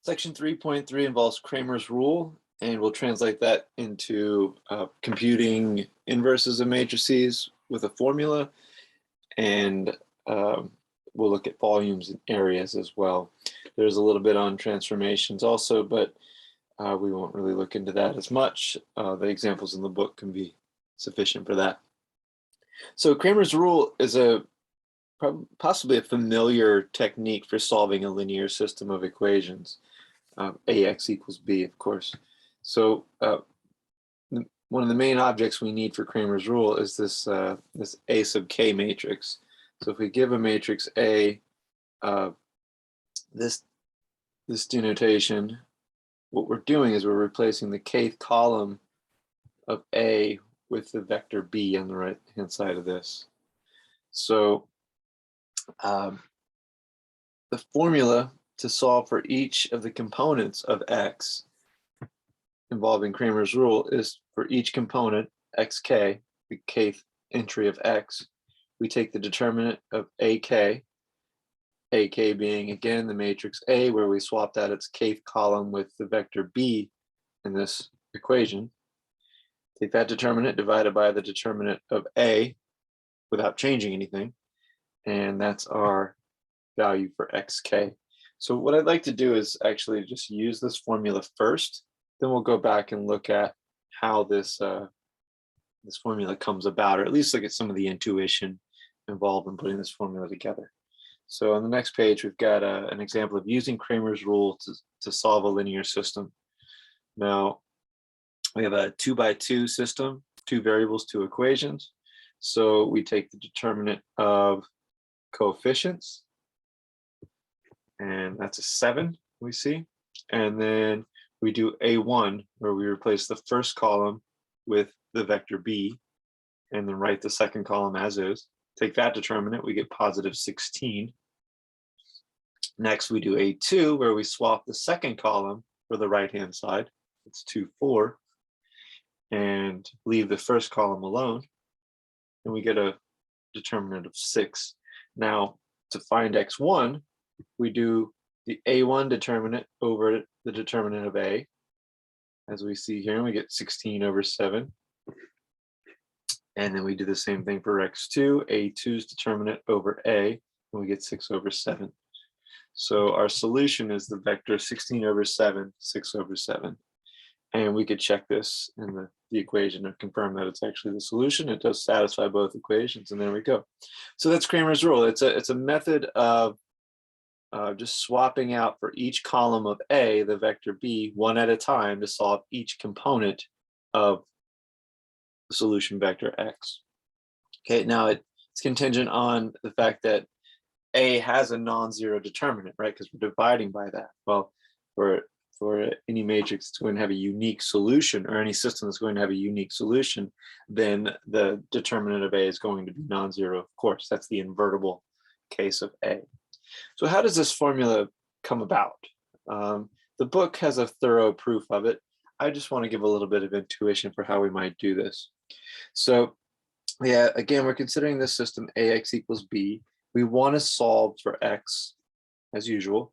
Section 3.3 involves Cramer's rule, and we'll translate that into computing inverses of matrices with a formula, and we'll look at volumes and areas as well. There's a little bit on transformations also, but we won't really look into that as much. The examples in the book can be sufficient for that. So Cramer's rule is possibly a familiar technique for solving a linear system of equations. AX equals B, of course. So one of the main objects we need for Cramer's rule is this this A sub k matrix. So if we give a matrix A this denotation, what we're doing is we're replacing the kth column of A with the vector B on the right hand side of this. So the formula to solve for each of the components of X involving Cramer's rule is for each component, xk, the kth entry of X, we take the determinant of AK being, again, the matrix A, where we swapped out its kth column with the vector B in this equation. Take that determinant divided by the determinant of A without changing anything, and that's our value for xk. So what I'd like to do is actually just use this formula first, then we'll go back and look at how this this formula comes about, or at least look at some of the intuition involved in putting this formula together. So on the next page, we've got an example of using Cramer's rule to solve a linear system. Now, we have a 2x2 system, 2 variables, 2 equations. So we take the determinant of coefficients, and that's a 7 we see. And then we do A1, where we replace the first column with the vector B, and then write the second column as is. Take that determinant, we get positive 16. Next, we do A2, where we swap the second column for the right-hand side. It's 2, 4, and leave the first column alone, and we get a determinant of 6. Now, to find x1, we do the A1 determinant over the determinant of A, as we see here, and we get 16 over 7. And then we do the same thing for x2, A2's determinant over A, and we get 6 over 7. So our solution is the vector 16 over 7, 6 over 7. And we could check this in the equation and confirm that it's actually the solution. It does satisfy both equations, and there we go. So that's Cramer's rule. It's a method of just swapping out for each column of A, the vector B, one at a time to solve each component of the solution vector X. Okay, now it's contingent on the fact that A has a non-zero determinant, right? Because we're dividing by that. Well, for any matrix that's going to have a unique solution, or any system that's going to have a unique solution, then the determinant of A is going to be non-zero, of course. That's the invertible case of A. So how does this formula come about? The book has a thorough proof of it. I just want to give a little bit of intuition for how we might do this. So yeah, again, we're considering this system AX equals B. We want to solve for X as usual.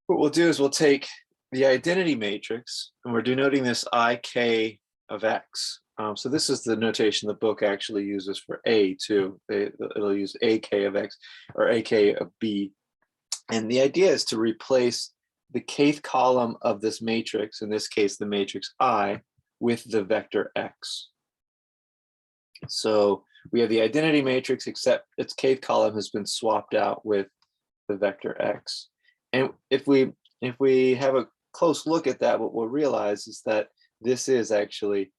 What we'll do is we'll take the identity matrix, and we're denoting this IK of X. So this is the notation the book actually uses for A too. It'll use AK of X or AK of B. And the idea is to replace the kth column of this matrix, in this case, the matrix I, with the vector X. So we have the identity matrix, except its kth column has been swapped out with the vector X. And if we have a close look at that, what we'll realize is that this is actually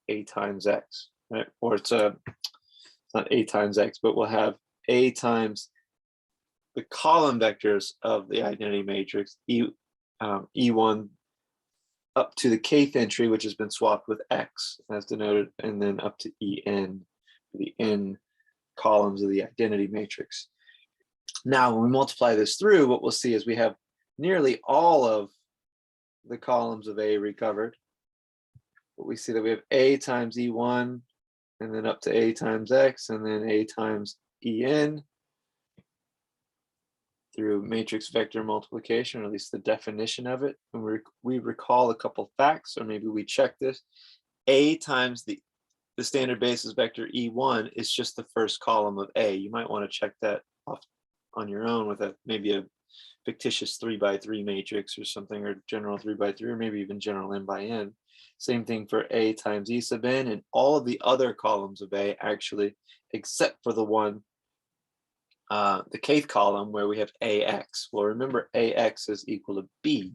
A times X, right? Or it's not A times X, but we'll have A times the column vectors of the identity matrix, E1 up to the kth entry, which has been swapped with X as denoted, and then up to En, the n columns of the identity matrix. Now, when we multiply this through, what we'll see is we have nearly all of the columns of A recovered. But we see that we have A times E1, and then up to A times X, and then A times En. through matrix vector multiplication, or at least the definition of it. And we recall a couple facts, or maybe we check this. A times the standard basis vector E1 is just the first column of A. You might want to check that off on your own with maybe a fictitious 3x3 matrix or something, or general 3x3, or maybe even general n by n. Same thing for A times E sub n, and all of the other columns of A actually, except for the one, the kth column where we have AX. Well, remember AX is equal to B.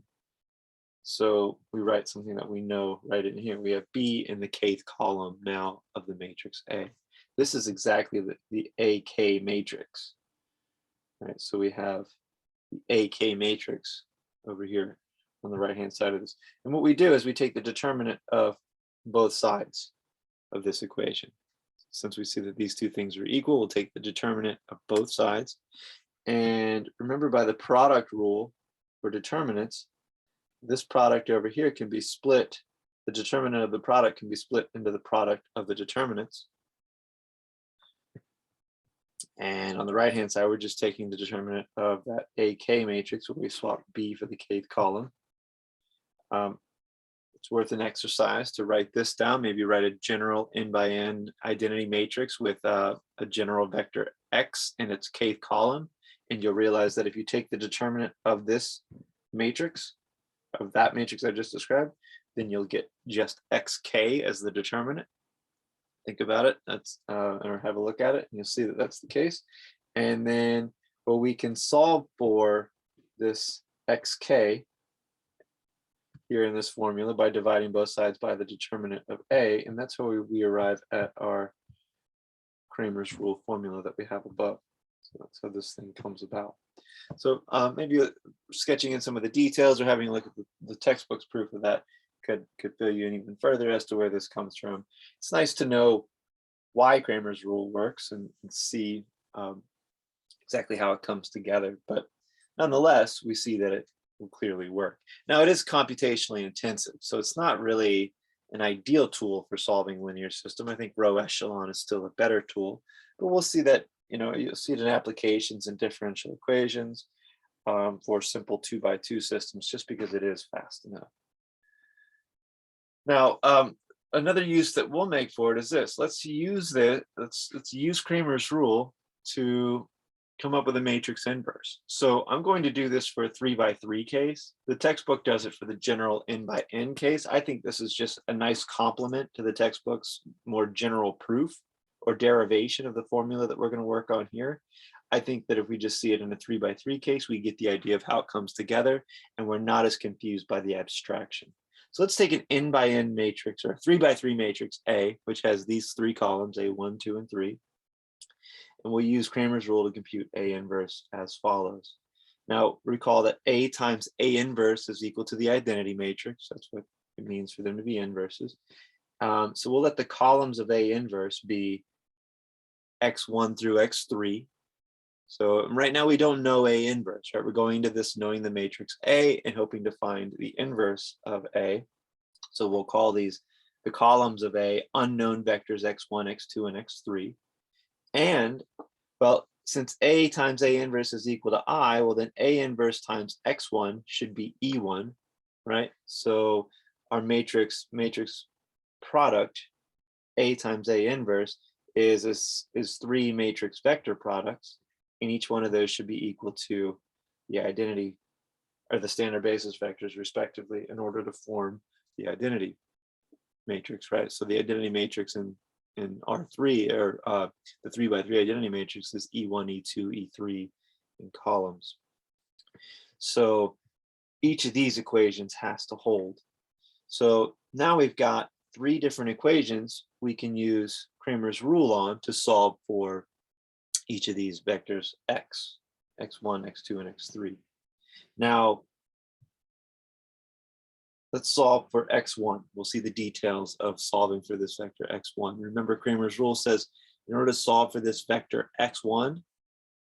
So we write something that we know right in here. We have B in the kth column now of the matrix A. This is exactly the AK matrix. Right, so we have the AK matrix over here on the right-hand side of this. And what we do is we take the determinant of both sides of this equation. Since we see that these two things are equal, we'll take the determinant of both sides. And remember, by the product rule for determinants, this product over here can be split. The determinant of the product can be split into the product of the determinants. And on the right-hand side, we're just taking the determinant of that AK matrix where we swap B for the kth column. It's worth an exercise to write this down. Maybe write a general n by n identity matrix with a general vector X in its kth column. And you'll realize that if you take the determinant of this matrix, of that matrix I just described, then you'll get just XK as the determinant. Think about it, or have a look at it, and you'll see that that's the case. And then, well, we can solve for this XK here in this formula by dividing both sides by the determinant of A, and that's how we arrive at our Kramer's rule formula that we have above. So that's how this thing comes about. So maybe sketching in some of the details or having a look at the textbook's proof of that could fill you in even further as to where this comes from. It's nice to know why Kramer's rule works and see exactly how it comes together, but nonetheless, we see that it will clearly work. Now, it is computationally intensive, so it's not really an ideal tool for solving linear system. I think row echelon is still a better tool, but we'll see that, you'll see it in applications and differential equations for simple 2x2 systems, just because it is fast enough. Now, another use that we'll make for it is this. Let's use Kramer's rule to come up with a matrix inverse. So I'm going to do this for a 3x3 case. The textbook does it for the general n by n case. I think this is just a nice complement to the textbook's more general proof or derivation of the formula that we're going to work on here. I think that if we just see it in a 3x3 case, we get the idea of how it comes together, and we're not as confused by the abstraction. So let's take an n by n matrix, or a 3x3 matrix A, which has these three columns, A1, 2, and 3. And we'll use Kramer's rule to compute A inverse as follows. Now, recall that A times A inverse is equal to the identity matrix. That's what it means for them to be inverses. So we'll let the columns of A inverse be X1 through X3. So right now we don't know A inverse, right? We're going into this knowing the matrix A and hoping to find the inverse of A. So we'll call these the columns of A unknown vectors X1, X2, and X3. And, well, since A times A inverse is equal to I, well then A inverse times X1 should be E1, right? So our matrix product, A times A inverse, is three matrix vector products, and each one of those should be equal to the identity or the standard basis vectors respectively in order to form the identity matrix, right? So the identity matrix in R3, or the 3x3 identity matrix, is E1, E2, E3 in columns. So each of these equations has to hold. So now we've got three different equations we can use Kramer's rule on to solve for each of these vectors X, X1, X2, and X3. Now, let's solve for X1. We'll see the details of solving for this vector X1. Remember, Kramer's rule says in order to solve for this vector X1,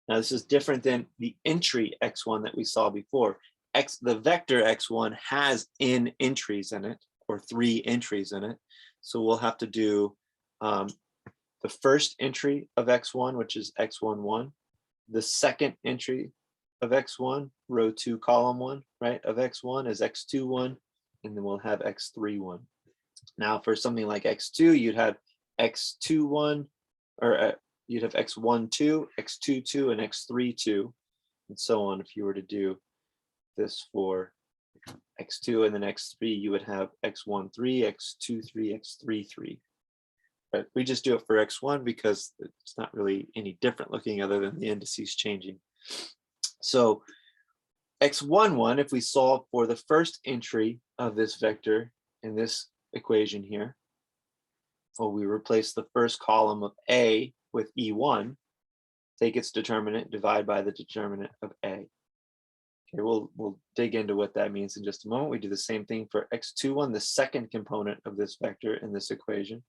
now this is different than the entry X1 that we saw before. The vector X1 has n entries in it, or 3 entries in it. So we'll have to do the first entry of X1, which is X11, the second entry of x1, row 2, column 1, right, of x1 is x2, 1, and then we'll have x3, 1. Now for something like x2, you'd have x2, 1, or you'd have x1, 2, x2, 2, and x3, 2, and so on. If you were to do this for x2 and then x3, you would have x1, 3, x2, 3, x3, 3. But we just do it for x1 because it's not really any different looking other than the indices changing. So x1, 1, if we solve for the first entry of this vector in this equation here, well, we replace the first column of A with E1, take its determinant, divide by the determinant of A. Okay, we'll dig into what that means in just a moment. We do the same thing for x2, 1, the second component of this vector in this equation.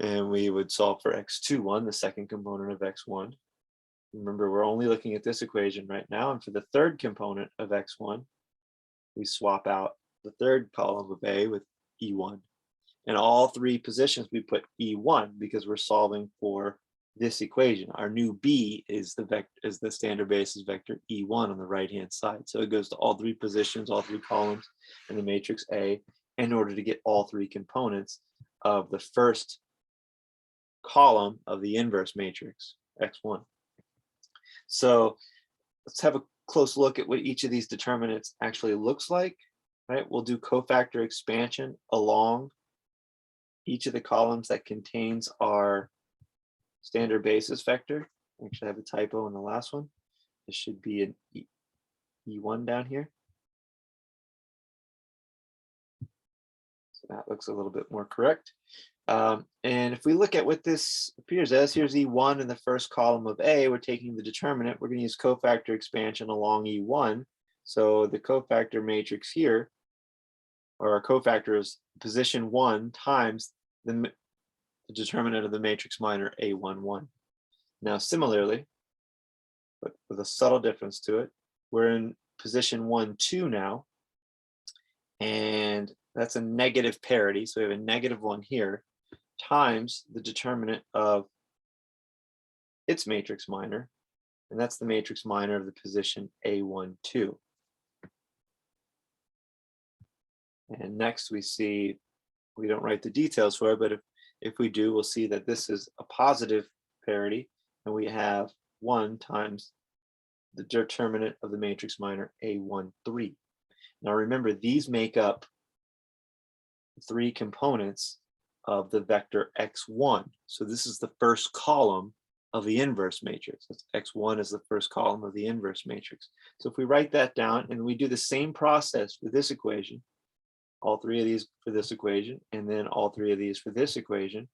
And we would solve for x2, 1, the second component of x1. Remember, we're only looking at this equation right now. And for the third component of x1, we swap out the third column of A with E1. In all three positions, we put E1 because we're solving for this equation. Our new B is the standard basis vector E1 on the right-hand side. So it goes to all three positions, all three columns in the matrix A in order to get all three components of the first column of the inverse matrix, X1. So let's have a close look at what each of these determinants actually looks like, right? We'll do cofactor expansion along each of the columns that contains our standard basis vector. Actually, I have a typo in the last one. This should be an E1 down here. So that looks a little bit more correct. And if we look at what this appears as, here's E1 in the first column of A. We're taking the determinant. We're going to use cofactor expansion along E1. So the cofactor matrix here, or our cofactor, is position 1 times the determinant of the matrix minor A11. Now similarly, but with a subtle difference to it, we're in position 1, 2 now, and that's a negative parity. So we have a -1 here times the determinant of its matrix minor, and that's the matrix minor of the position A12. And next we see, we don't write the details for it, but if we do, we'll see that this is a positive parity, and we have 1 times the determinant of the matrix minor A13. Now remember, these make up 3 components of the vector x1. So this is the first column of the inverse matrix. That's x1 is the first column of the inverse matrix. So if we write that down and we do the same process for this equation, all 3 of these for this equation, and then all 3 of these for this equation,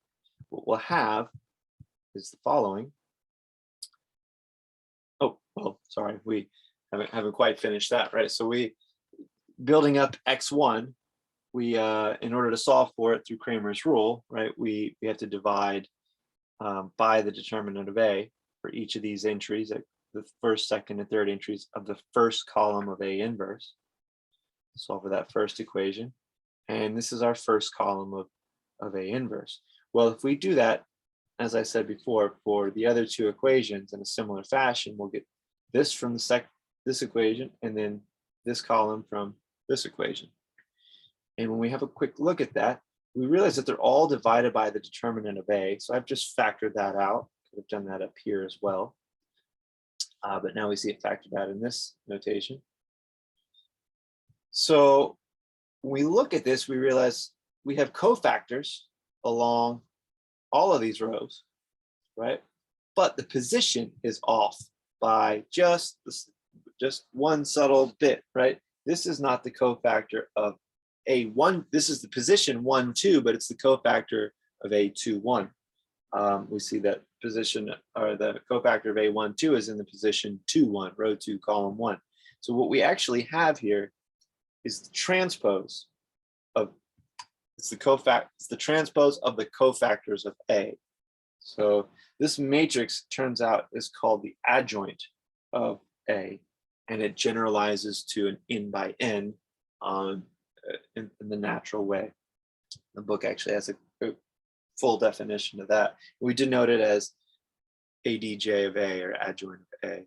what we'll have is the following. Oh, well, sorry, we haven't quite finished that, right? So we, building up x1, we in order to solve for it through Kramer's rule, right, we have to divide by the determinant of A for each of these entries, the first, second, and third entries of the first column of A inverse. Solve for that first equation, and this is our first column of A inverse. Well, if we do that, as I said before, for the other 2 equations in a similar fashion, we'll get this from this equation, and then this column from this equation. And when we have a quick look at that, we realize that they're all divided by the determinant of A. So I've just factored that out. Could have done that up here as well. But now we see it factored out in this notation. So when we look at this, we realize we have cofactors along all of these rows, right? But the position is off by just one subtle bit, right? This is not the cofactor of A1. This is the position 1, 2, but it's the cofactor of A2, 1. We see that position, or the cofactor of A1, 2 is in the position 2, 1, row 2, column 1. So what we actually have here is the transpose of, it's the transpose of the cofactors of A. So this matrix turns out is called the adjoint of A, and it generalizes to an n by n in the natural way. The book actually has a full definition of that. We denote it as ADJ of A, or adjoint of A.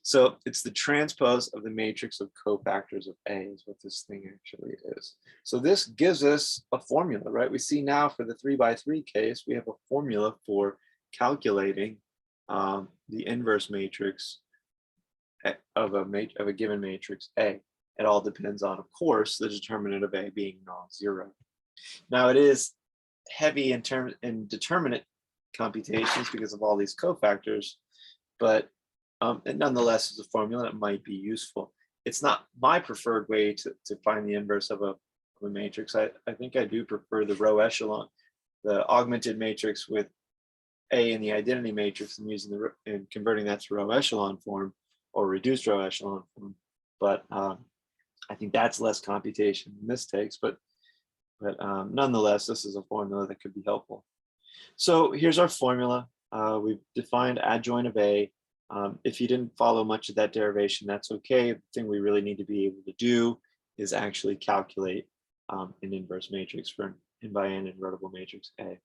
So it's the transpose of the matrix of cofactors of A is what this thing actually is. So this gives us a formula, right? We see now for the 3x3 case, we have a formula for calculating the inverse matrix of a given matrix A. It all depends on, of course, the determinant of A being non-zero. Now it is heavy in determinant computations because of all these cofactors, but it nonetheless is a formula that might be useful. It's not my preferred way to find the inverse of a matrix. I think I do prefer the row echelon, the augmented matrix with A in the identity matrix and and converting that to row echelon form or reduced row echelon form. But I think that's less computation than this takes, but nonetheless, this is a formula that could be helpful. So here's our formula. We've defined adjoint of A. If you didn't follow much of that derivation, that's okay. The thing we really need to be able to do is actually calculate an inverse matrix for an n by n invertible matrix A.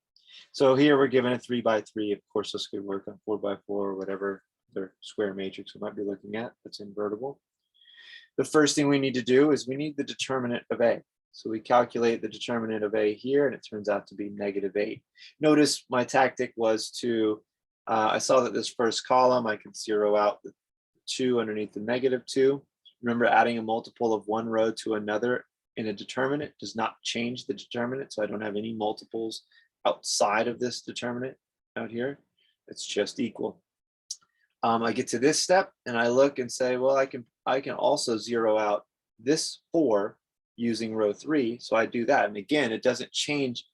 So here we're given a 3x3. Of course, this could work on 4x4 or whatever other square matrix we might be looking at that's invertible. The first thing we need to do is we need the determinant of A. So we calculate the determinant of A here, and it turns out to be -8. Notice my tactic was to, I saw that this first column, I could zero out the 2 underneath the -2. Remember, adding a multiple of one row to another in a determinant does not change the determinant, so I don't have any multiples outside of this determinant out here. It's just equal. I get to this step and I look and say, well, I can also zero out this 4 using row 3. So I do that. And again, it doesn't change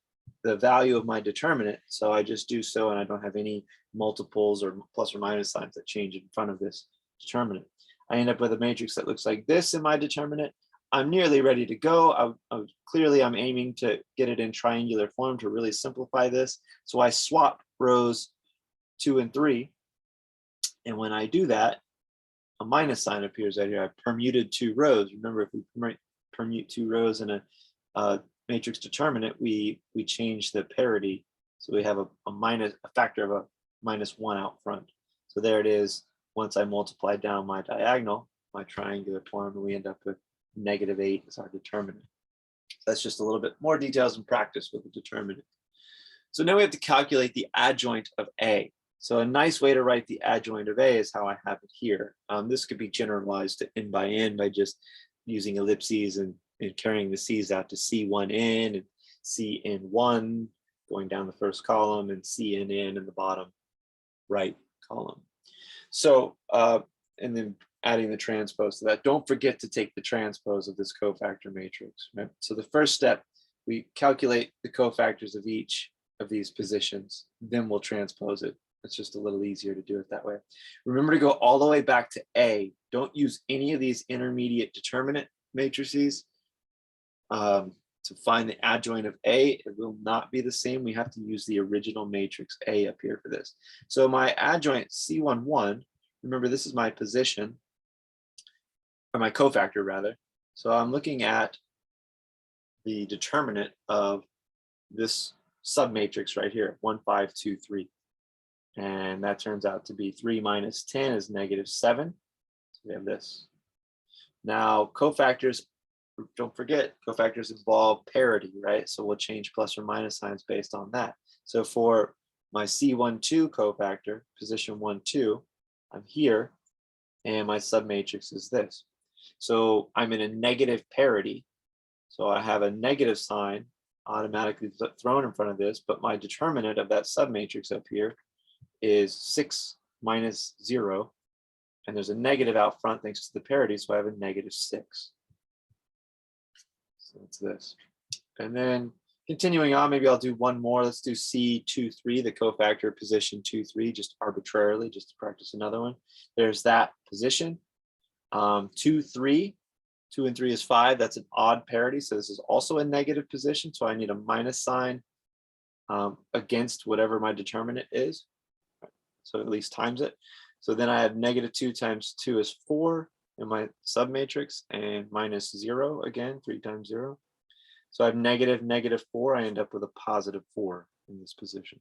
the value of my determinant. So I just do so, and I don't have any multiples or plus or minus signs that change in front of this determinant. I end up with a matrix that looks like this in my determinant. I'm nearly ready to go. Clearly, I'm aiming to get it in triangular form to really simplify this. So I swap rows 2 and 3. And when I do that, a minus sign appears out here. I permuted 2 rows. Remember, if we permute 2 rows in a matrix determinant, we change the parity. So we have a factor of a -1 out front. So there it is. Once I multiply down my diagonal, my triangular form, we end up with -8 as our determinant. That's just a little bit more details in practice with the determinant. So now we have to calculate the adjoint of A. So a nice way to write the adjoint of A is how I have it here. This could be generalized to n by n by just using ellipses and carrying the C's out to C1n and Cn1 going down the first column and Cnn in the bottom right column. So, and then adding the transpose to that. Don't forget to take the transpose of this cofactor matrix, right? So the first step, we calculate the cofactors of each of these positions, then we'll transpose it. It's just a little easier to do it that way. Remember to go all the way back to A. Don't use any of these intermediate determinant matrices to find the adjoint of A. It will not be the same. We have to use the original matrix A up here for this. So my adjoint C11, remember this is my position, or my cofactor rather. So I'm looking at the determinant of this submatrix right here, 1, 5, 2, 3. And that turns out to be 3 minus 10 is -7. So we have this. Now, cofactors, don't forget, cofactors involve parity, right? So we'll change plus or minus signs based on that. So for my C12 cofactor, position 1, 2, I'm here, and my submatrix is this. So I'm in a negative parity. So I have a negative sign automatically thrown in front of this, but my determinant of that submatrix up here is 6 minus 0, and there's a negative out front thanks to the parity, so I have a -6. So that's this. And then continuing on, maybe I'll do one more. Let's do C23, the cofactor position 2, 3, just arbitrarily, just to practice another one. There's that position. 2, 3, 2 and 3 is 5. That's an odd parity, so this is also a negative position, so I need a minus sign against whatever my determinant is. So at least times it. So then I have -2 times 2 is 4 in my submatrix, and -0 again, 3 times 0. So I have -4. I end up with a +4 in this position.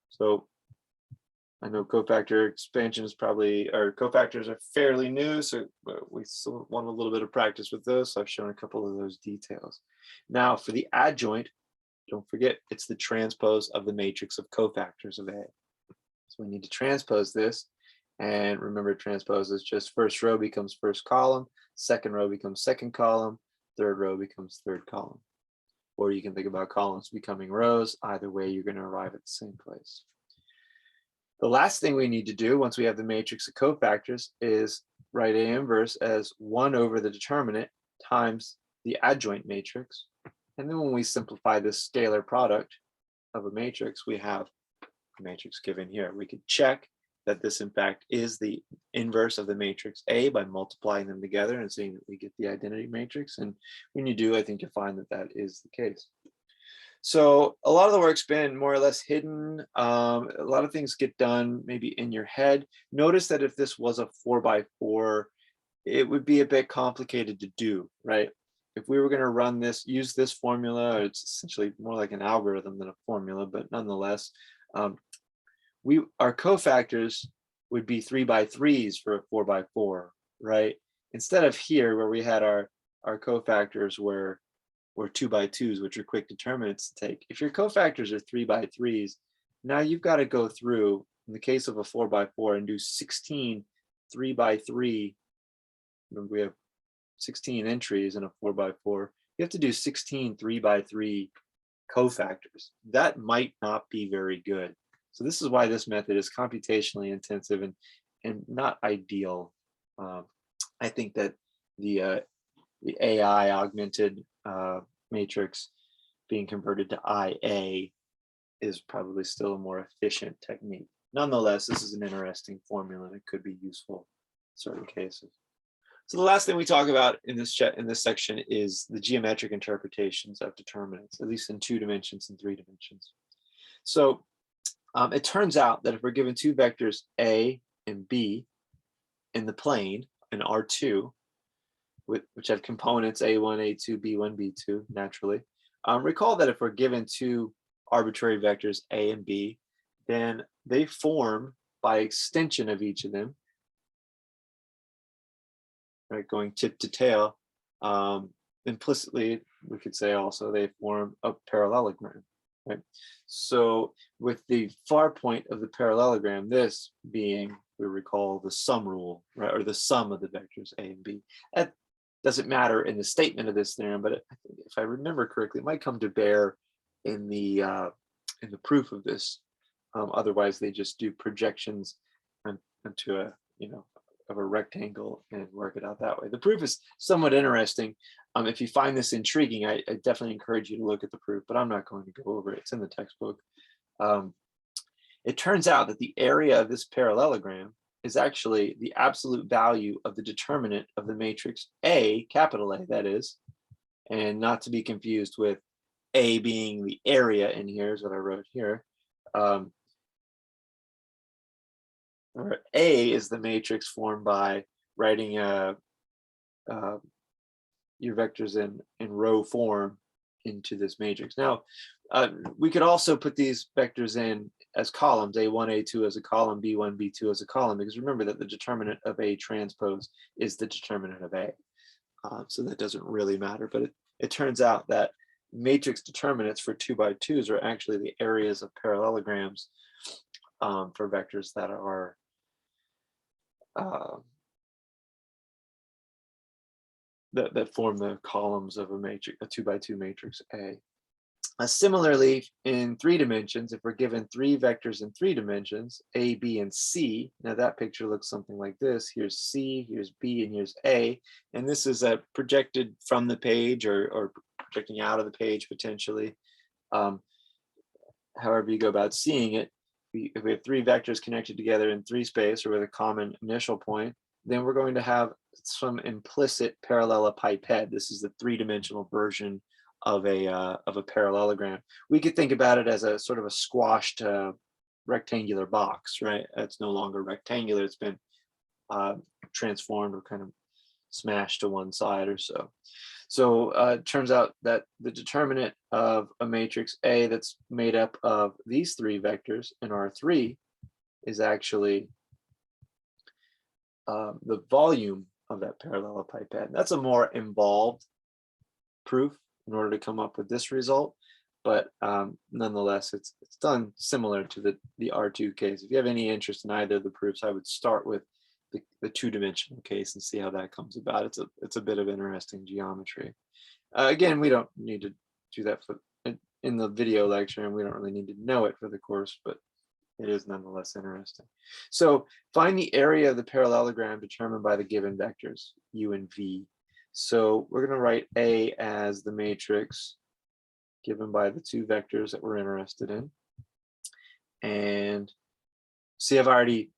So I know cofactor expansion is probably, or cofactors are fairly new, so we still want a little bit of practice with those. So I've shown a couple of those details. Now for the adjoint, don't forget, it's the transpose of the matrix of cofactors of A. So we need to transpose this. And remember, transpose is just first row becomes first column, second row becomes second column, third row becomes third column. Or you can think about columns becoming rows. Either way, you're going to arrive at the same place. The last thing we need to do once we have the matrix of cofactors is write A inverse as 1 over the determinant times the adjoint matrix. And then when we simplify this scalar product of a matrix, we have a matrix given here. We could check that this in fact is the inverse of the matrix A by multiplying them together and seeing that we get the identity matrix. And when you do, I think you'll find that that is the case. So a lot of the work's been more or less hidden. A lot of things get done maybe in your head. Notice that if this was a 4x4, it would be a bit complicated to do, right? If we were going to run this, use this formula, it's essentially more like an algorithm than a formula, but nonetheless, our cofactors would be 3x3s for a 4x4, right? Instead of here where we had our cofactors were 2x2s, which are quick determinants to take. If your cofactors are 3x3s, now you've got to go through, in the case of a 4x4, and do 16 3x3. Remember, we have 16 entries in a 4x4. You have to do 16 3x3 cofactors. That might not be very good. So this is why this method is computationally intensive and not ideal. I think that the AI augmented matrix being converted to IA is probably still a more efficient technique. Nonetheless, this is an interesting formula and it could be useful in certain cases. So the last thing we talk about in this section is the geometric interpretations of determinants, at least in 2 dimensions and 3 dimensions. So it turns out that if we're given 2 vectors A and B in the plane in R2, which have components A1, A2, B1, B2, naturally. Recall that if we're given 2 arbitrary vectors A and B, then they form by extension of each of them, right, going tip to tail. Implicitly, we could say also they form a parallelogram, right? So with the far point of the parallelogram, this being, we recall the sum rule, right, or the sum of the vectors A and B. That doesn't matter in the statement of this theorem, but if I remember correctly, it might come to bear in the proof of this. Otherwise, they just do projections onto a of a rectangle and work it out that way. The proof is somewhat interesting. If you find this intriguing, I definitely encourage you to look at the proof, but I'm not going to go over it. It's in the textbook. It turns out that the area of this parallelogram is actually the absolute value of the determinant of the matrix A, capital A, that is, and not to be confused with A being the area in here is what I wrote here. Or A is the matrix formed by writing your vectors in row form into this matrix. Now, we could also put these vectors in as columns, A1, A2 as a column, B1, B2 as a column, because remember that the determinant of A transpose is the determinant of A. So that doesn't really matter, but it turns out that matrix determinants for 2x2s are actually the areas of parallelograms for vectors that are that form the columns of a 2x2 matrix A. Similarly, in 3 dimensions, if we're given 3 vectors in 3 dimensions, A, B, and C, now that picture looks something like this. Here's C, here's B, and here's A. And this is projected from the page or projecting out of the page potentially. However you go about seeing it, if we have 3 vectors connected together in 3 space or with a common initial point, then we're going to have some implicit parallelepiped. This is the 3-dimensional version of a parallelogram. We could think about it as a sort of a squashed rectangular box, right? It's no longer rectangular. It's been transformed or kind of smashed to one side or so. So it turns out that the determinant of a matrix A that's made up of these 3 vectors in R3 is actually the volume of that parallelepiped. That's a more involved proof in order to come up with this result, but nonetheless, it's done similar to the R2 case. If you have any interest in either of the proofs, I would start with the two-dimensional case and see how that comes about. It's a bit of interesting geometry. Again, we don't need to do that in the video lecture, and we don't really need to know it for the course, but it is nonetheless interesting. So find the area of the parallelogram determined by the given vectors, u and v. So we're going to write A as the matrix given by the two vectors that we're interested in. And see, I've already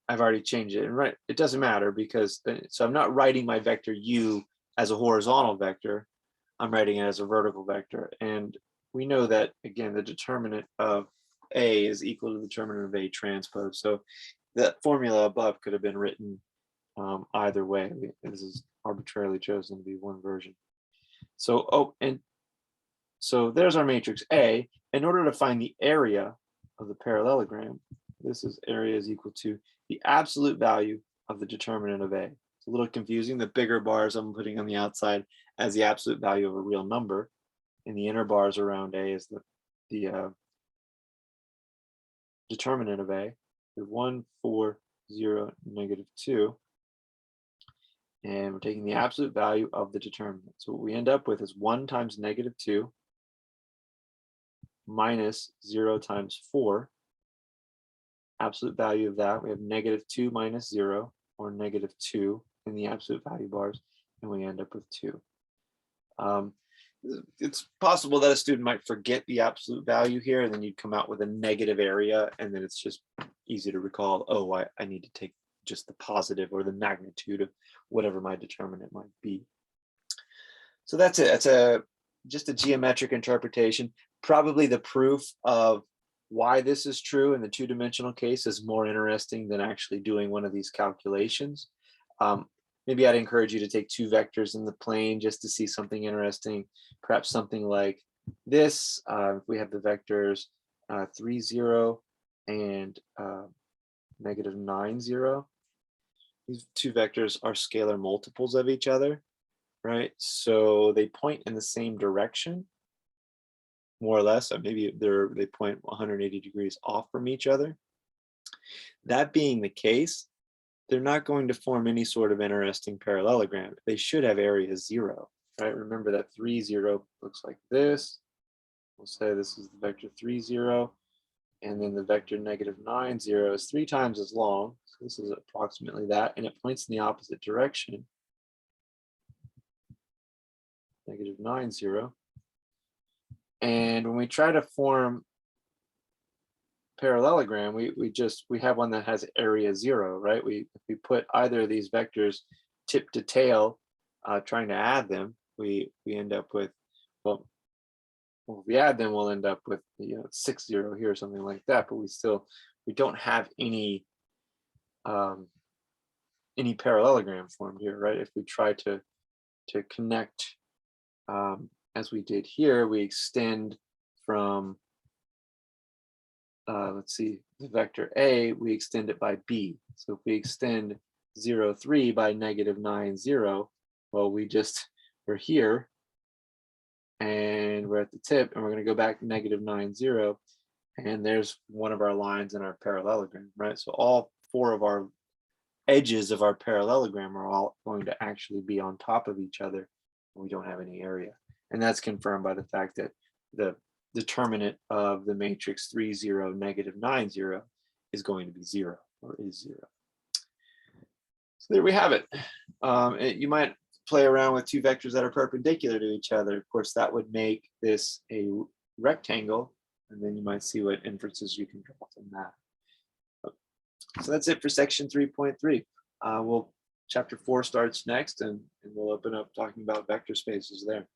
changed it. And right, it doesn't matter because so I'm not writing my vector u as a horizontal vector. I'm writing it as a vertical vector. And we know that, again, the determinant of A is equal to the determinant of A transpose. So that formula above could have been written either way. This is arbitrarily chosen to be one version. So, so there's our matrix A. In order to find the area of the parallelogram, this is area is equal to the absolute value of the determinant of A. It's a little confusing. The bigger bars I'm putting on the outside as the absolute value of a real number, and the inner bars around A is the determinant of A, the 1, 4, 0, -2. And we're taking the absolute value of the determinant. So what we end up with is 1 times -2 minus 0 times 4. Absolute value of that, we have -2 minus 0, or -2 in the absolute value bars, and we end up with 2. It's possible that a student might forget the absolute value here, and then you'd come out with a negative area, and then it's just easy to recall, oh, I need to take just the positive or the magnitude of whatever my determinant might be. So that's it. It's just a geometric interpretation. Probably the proof of why this is true in the two-dimensional case is more interesting than actually doing one of these calculations. Maybe I'd encourage you to take two vectors in the plane just to see something interesting, perhaps something like this. If we have the vectors 3, 0 and -9, 0. These two vectors are scalar multiples of each other, right? So they point in the same direction, more or less, or maybe they point 180 degrees off from each other. That being the case, they're not going to form any sort of interesting parallelogram. They should have area 0, right? Remember that 3, 0 looks like this. We'll say this is the vector 3, 0, and then the vector -9, 0 is 3 times as long. So this is approximately that, and it points in the opposite direction. -9, 0. And when we try to form parallelogram, we have one that has area 0, right? If we put either of these vectors tip to tail, trying to add them, we end up with, well, if we add them, we'll end up with 6, 0 here or something like that. But we don't have any parallelogram formed here, right? If we try to connect as we did here, we extend from let's see, the vector A, we extend it by B. So if we extend 0, 3 by -9, 0, well, we're here and we're at the tip, and we're going to go back -9, 0, and there's one of our lines in our parallelogram, right? So all 4 of our edges of our parallelogram are all going to actually be on top of each other. We don't have any area. And that's confirmed by the fact that the determinant of the matrix 3, 0, -9, 0 is going to be 0, or is 0. So there we have it. You might play around with two vectors that are perpendicular to each other. Of course, that would make this a rectangle, and then you might see what inferences you can draw from that. So that's it for section 3.3. Chapter 4 starts next, and we'll open up talking about vector spaces there.